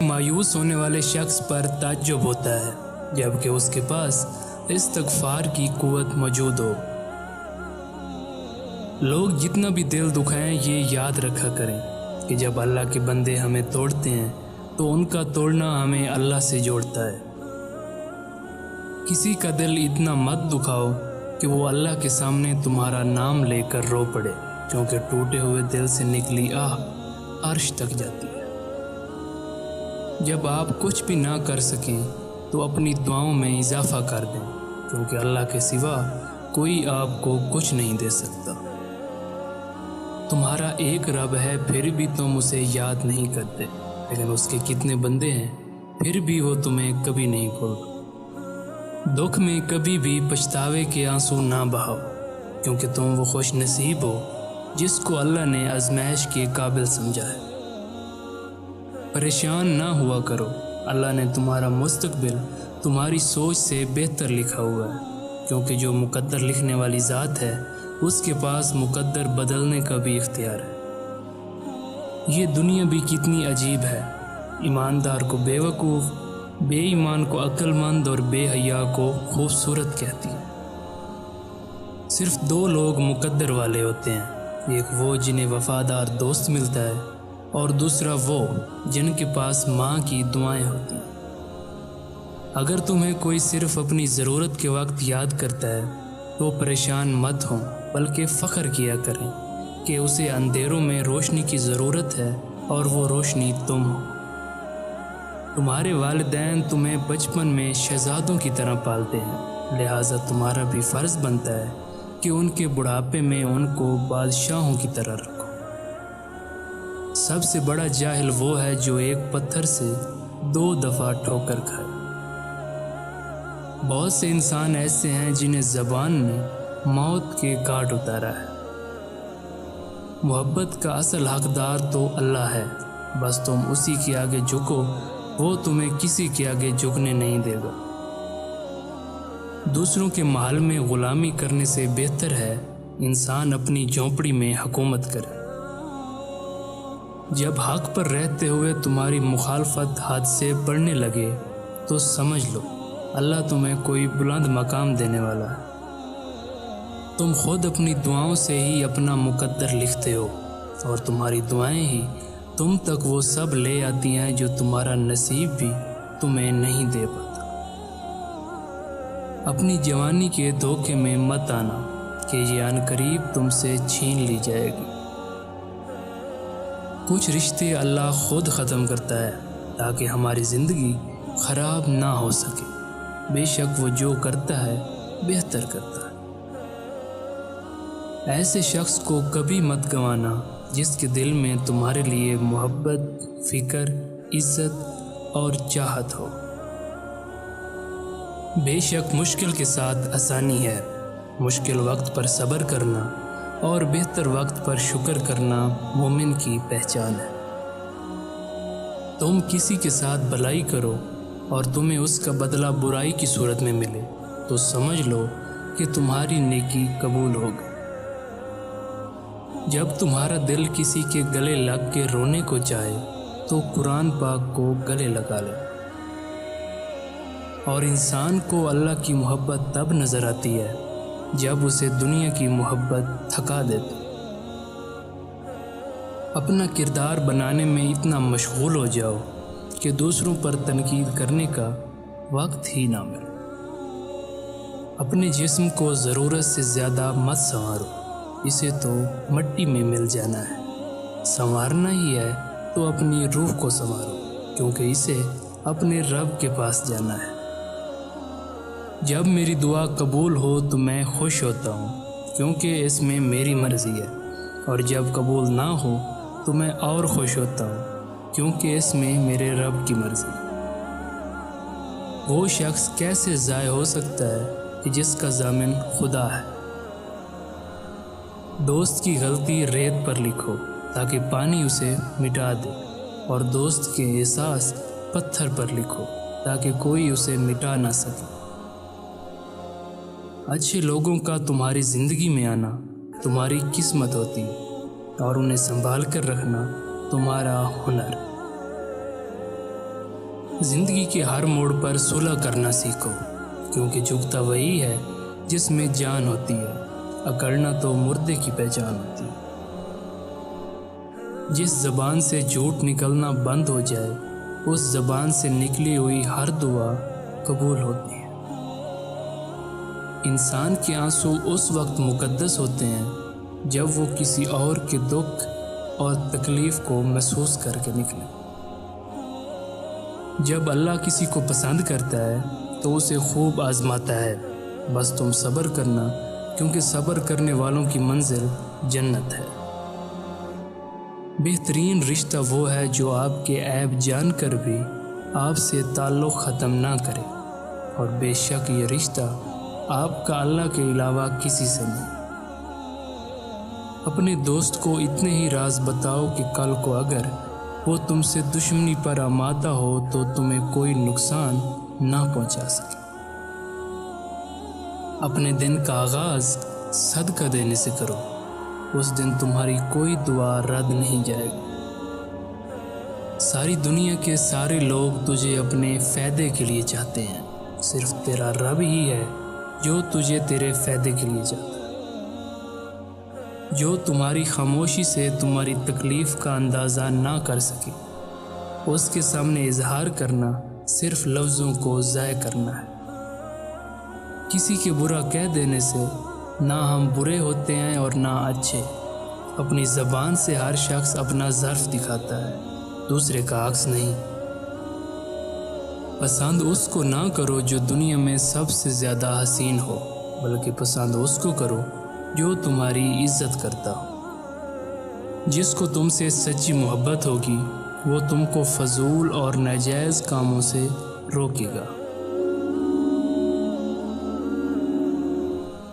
مایوس ہونے والے شخص پر تعجب ہوتا ہے جبکہ اس کے پاس استغفار کی قوت موجود ہو۔ لوگ جتنا بھی دل دکھائیں یہ یاد رکھا کریں کہ جب اللہ کے بندے ہمیں توڑتے ہیں تو ان کا توڑنا ہمیں اللہ سے جوڑتا ہے۔ کسی کا دل اتنا مت دکھاؤ کہ وہ اللہ کے سامنے تمہارا نام لے کر رو پڑے، کیونکہ ٹوٹے ہوئے دل سے نکلی آہ عرش تک جاتی ہے۔ جب آپ کچھ بھی نہ کر سکیں تو اپنی دعاؤں میں اضافہ کر دیں، کیونکہ اللہ کے سوا کوئی آپ کو کچھ نہیں دے سکتا۔ تمہارا ایک رب ہے پھر بھی تم اسے یاد نہیں کرتے، لیکن اس کے کتنے بندے ہیں پھر بھی وہ تمہیں کبھی نہیں بھولتا۔ دکھ میں کبھی بھی پچھتاوے کے آنسو نہ بہاؤ، کیونکہ تم وہ خوش نصیب ہو جس کو اللہ نے آزمائش کے قابل سمجھا ہے۔ پریشان نہ ہوا کرو، اللہ نے تمہارا مستقبل تمہاری سوچ سے بہتر لکھا ہوا ہے، کیونکہ جو مقدر لکھنے والی ذات ہے اس کے پاس مقدر بدلنے کا بھی اختیار ہے۔ یہ دنیا بھی کتنی عجیب ہے، ایماندار کو بے وقوف، بے ایمان کو عقل مند اور بے حیا کو خوبصورت کہتی ہے۔ صرف دو لوگ مقدر والے ہوتے ہیں، ایک وہ جنہیں وفادار دوست ملتا ہے اور دوسرا وہ جن کے پاس ماں کی دعائیں ہوتی ہیں۔ اگر تمہیں کوئی صرف اپنی ضرورت کے وقت یاد کرتا ہے تو پریشان مت ہو، بلکہ فخر کیا کریں کہ اسے اندھیروں میں روشنی کی ضرورت ہے اور وہ روشنی تم ہو۔ تمہارے والدین تمہیں بچپن میں شہزادوں کی طرح پالتے ہیں، لہٰذا تمہارا بھی فرض بنتا ہے کہ ان کے بڑھاپے میں ان کو بادشاہوں کی طرح رکھو۔ سب سے بڑا جاہل وہ ہے جو ایک پتھر سے 2 دفعہ ٹھوکر کھائے۔ بہت سے انسان ایسے ہیں جنہیں زبان نے موت کے گھاٹ اتارا ہے۔ محبت کا اصل حقدار تو اللہ ہے، بس تم اسی کے آگے جھکو، وہ تمہیں کسی کے آگے جھکنے نہیں دے گا۔ دوسروں کے محل میں غلامی کرنے سے بہتر ہے انسان اپنی جھونپڑی میں حکومت کرے۔ جب حق پر رہتے ہوئے تمہاری مخالفت حد سے بڑھنے لگے تو سمجھ لو اللہ تمہیں کوئی بلند مقام دینے والا ہے۔ تم خود اپنی دعاؤں سے ہی اپنا مقدر لکھتے ہو، اور تمہاری دعائیں ہی تم تک وہ سب لے آتی ہیں جو تمہارا نصیب بھی تمہیں نہیں دے پاتا۔ اپنی جوانی کے دھوکے میں مت آنا کہ یہ عنقریب تم سے چھین لی جائے گی۔ کچھ رشتے اللہ خود ختم کرتا ہے تاکہ ہماری زندگی خراب نہ ہو سکے۔ بے شک وہ جو کرتا ہے بہتر کرتا ہے۔ ایسے شخص کو کبھی مت گنوانا جس کے دل میں تمہارے لیے محبت، فکر، عزت اور چاہت ہو۔ بے شک مشکل کے ساتھ آسانی ہے، مشکل وقت پر صبر کرنا اور بہتر وقت پر شکر کرنا مومن کی پہچان ہے۔ تم کسی کے ساتھ بھلائی کرو اور تمہیں اس کا بدلہ برائی کی صورت میں ملے تو سمجھ لو کہ تمہاری نیکی قبول ہو گئی۔ جب تمہارا دل کسی کے گلے لگ کے رونے کو چاہے تو قرآن پاک کو گلے لگا لے۔ اور انسان کو اللہ کی محبت تب نظر آتی ہے جب اسے دنیا کی محبت تھکا دیتی۔ اپنا کردار بنانے میں اتنا مشغول ہو جاؤ کہ دوسروں پر تنقید کرنے کا وقت ہی نہ ملے۔ اپنے جسم کو ضرورت سے زیادہ مت سنوارو، اسے تو مٹی میں مل جانا ہے۔ سنوارنا ہی ہے تو اپنی روح کو سنوارو، کیونکہ اسے اپنے رب کے پاس جانا ہے۔ جب میری دعا قبول ہو تو میں خوش ہوتا ہوں، کیونکہ اس میں میری مرضی ہے، اور جب قبول نہ ہو تو میں اور خوش ہوتا ہوں، کیونکہ اس میں میرے رب کی مرضی ہے۔ وہ شخص کیسے ضائع ہو سکتا ہے کہ جس کا ضامن خدا ہے۔ دوست کی غلطی ریت پر لکھو تاکہ پانی اسے مٹا دے، اور دوست کے احساس پتھر پر لکھو تاکہ کوئی اسے مٹا نہ سکے۔ اچھے لوگوں کا تمہاری زندگی میں آنا تمہاری قسمت ہوتی ہے، اور انہیں سنبھال کر رکھنا تمہارا ہنر۔ زندگی کے ہر موڑ پر صلح کرنا سیکھو، کیونکہ جھکتا وہی ہے جس میں جان ہوتی ہے، اکڑنا تو مردے کی پہچان ہوتی ہے۔ جس زبان سے جھوٹ نکلنا بند ہو جائے، اس زبان سے نکلی ہوئی ہر دعا قبول ہوتی ہے۔ انسان کے آنسو اس وقت مقدس ہوتے ہیں جب وہ کسی اور کے دکھ اور تکلیف کو محسوس کر کے نکلے۔ جب اللہ کسی کو پسند کرتا ہے تو اسے خوب آزماتا ہے، بس تم صبر کرنا، کیونکہ صبر کرنے والوں کی منزل جنت ہے۔ بہترین رشتہ وہ ہے جو آپ کے عیب جان کر بھی آپ سے تعلق ختم نہ کرے، اور بے شک یہ رشتہ آپ کا اللہ کے علاوہ کسی سے نہیں۔ اپنے دوست کو اتنے ہی راز بتاؤ کہ کل کو اگر وہ تم سے دشمنی پر آمادہ ہو تو تمہیں کوئی نقصان نہ پہنچا سکے۔ اپنے دن کا آغاز صدقہ دینے سے کرو، اس دن تمہاری کوئی دعا رد نہیں جائے گی۔ ساری دنیا کے سارے لوگ تجھے اپنے فائدے کے لیے چاہتے ہیں، صرف تیرا رب ہی ہے جو تجھے تیرے فائدے کے لیے چاہتا ہے۔ جو تمہاری خاموشی سے تمہاری تکلیف کا اندازہ نہ کر سکے، اس کے سامنے اظہار کرنا صرف لفظوں کو ضائع کرنا ہے۔ کسی کے برا کہہ دینے سے نہ ہم برے ہوتے ہیں اور نہ اچھے۔ اپنی زبان سے ہر شخص اپنا ظرف دکھاتا ہے، دوسرے کا عکس نہیں۔ پسند اس کو نہ کرو جو دنیا میں سب سے زیادہ حسین ہو، بلکہ پسند اس کو کرو جو تمہاری عزت کرتا ہو۔ جس کو تم سے سچی محبت ہوگی وہ تم کو فضول اور ناجائز کاموں سے روکے گا۔